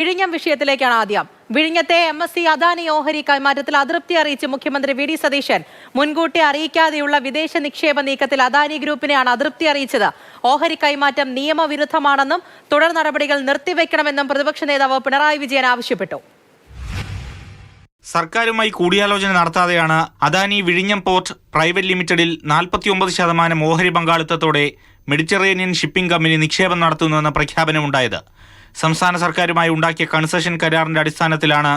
വിഴിഞ്ഞം വിഷയത്തിലേക്കാണ് ആദ്യം. വിഴിഞ്ഞത്തെ MSC അദാനി ഓഹരി കൈമാറ്റത്തിൽ അതൃപ്തി അറിയിച്ച് മുഖ്യമന്ത്രി വി ഡി സതീശൻ. മുൻകൂട്ടി അറിയിക്കാതെയുള്ള വിദേശ നിക്ഷേപ നീക്കത്തിൽ അദാനി ഗ്രൂപ്പിനെയാണ് അതൃപ്തി അറിയിച്ചത്. ഓഹരി കൈമാറ്റം നിയമവിരുദ്ധമാണെന്നും തുടർ നടപടികൾ നിർത്തിവെക്കണമെന്നും പ്രതിപക്ഷ നേതാവ് പിണറായി വിജയൻ ആവശ്യപ്പെട്ടു. സർക്കാരുമായി കൂടിയാലോചന നടത്താതെയാണ് അദാനി വിഴിഞ്ഞം പോർട്ട് പ്രൈവറ്റ് ലിമിറ്റഡിൽ 49% ഓഹരി പങ്കാളിത്തത്തോടെ മെഡിറ്ററേനിയൻ ഷിപ്പിംഗ് കമ്പനി നിക്ഷേപം നടത്തുന്നുവെന്ന പ്രഖ്യാപനമുണ്ടായത്. സംസ്ഥാന സർക്കാരുമായി ഉണ്ടാക്കിയ കൺസഷൻ കരാറിന്റെ അടിസ്ഥാനത്തിലാണ്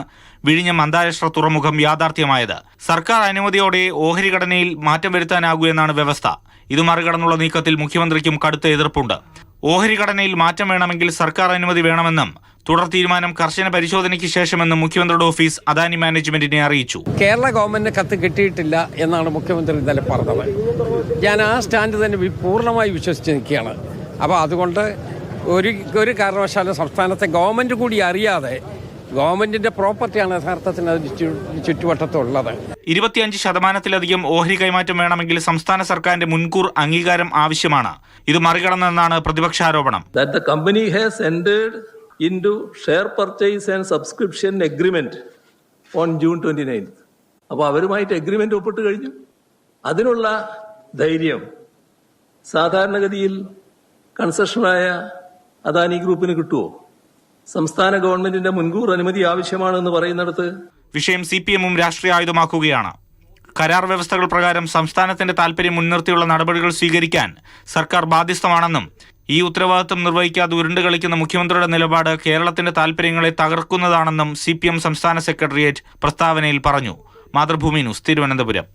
വിഴിഞ്ഞം അന്താരാഷ്ട്ര തുറമുഖം യാഥാർത്ഥ്യമായത്. സർക്കാർ അനുമതിയോടെ ഓഹരി ഘടനയിൽ മാറ്റം വരുത്താനാകൂ എന്നാണ് വ്യവസ്ഥ. ഇത് മറികടന്നുള്ള നീക്കത്തിൽ മുഖ്യമന്ത്രിക്കും കടുത്ത എതിർപ്പുണ്ട്. ഓഹരി ഘടനയിൽ മാറ്റം വേണമെങ്കിൽ സർക്കാർ അനുമതി വേണമെന്നും തുടർ തീരുമാനം കർശന പരിശോധനയ്ക്ക് ശേഷമെന്നും മുഖ്യമന്ത്രിയുടെ ഓഫീസ് അദാനി മാനേജ്മെന്റിനെ അറിയിച്ചു. കേരള ഗവൺമെന്റിന് കത്ത് കിട്ടിയിട്ടില്ല എന്നാണ് മുഖ്യമന്ത്രി ഇന്നലെ പറഞ്ഞത്. ഞാൻ ആ സ്റ്റാൻഡ് തന്നെ പൂർണ്ണമായി വിശ്വസിച്ച് നിൽക്കുകയാണ്. അപ്പോൾ അതുകൊണ്ട് ഒരു കാരണവശാലും സംസ്ഥാനത്തെ ഗവൺമെന്റ് കൂടി അറിയാതെ, ഗവൺമെന്റിന്റെ പ്രോപ്പർട്ടിയാണ് യഥാർത്ഥത്തിന് ചുറ്റുവട്ടത്തുള്ളത്. 25%-ലധികം ഓഹരി കൈമാറ്റം വേണമെങ്കിൽ സംസ്ഥാന സർക്കാരിന്റെ മുൻകൂർ അംഗീകാരം ആവശ്യമാണ്. ഇത് മറികടന്നെന്നാണ് പ്രതിപക്ഷാരോപണം. into share purchase and subscription agreement on June 29th. അപ്പോൾ അവരുമായിട്ട് എഗ്രിമെന്റ് ഒപ്പിട്ട് കഴിഞ്ഞു. അതിനുള്ള ധൈര്യം സാധാരണഗതിയിൽ കൺസെഷനായ അദാനി ഗ്രൂപ്പിന് കിട്ടുമോ? സംസ്ഥാന ഗവൺമെന്റിന്റെ മുൻകൂർ അനുമതി ആവശ്യമാണെന്ന് പറയുന്നിടത്ത് വിഷയം CPM-ഉം രാഷ്ട്രീയ ആയുധമാക്കുകയാണ്. കരാർ വ്യവസ്ഥകൾ പ്രകാരം സംസ്ഥാനത്തിന്റെ താൽപര്യം മുൻനിർത്തിയുള്ള നടപടികൾ സ്വീകരിക്കാൻ സർക്കാർ ബാധ്യസ്ഥമാണെന്നും ഈ ഉത്തരവാദിത്വം നിർവഹിക്കാതെ ഉരുണ്ട് കളിക്കുന്ന മുഖ്യമന്ത്രിയുടെ നിലപാട് കേരളത്തിന്റെ താൽപര്യങ്ങളെ തകർക്കുന്നതാണെന്നും CPM സംസ്ഥാന സെക്രട്ടേറിയറ്റ് പ്രസ്താവനയിൽ പറഞ്ഞു. മാതൃഭൂമി ന്യൂസ്, തിരുവനന്തപുരം.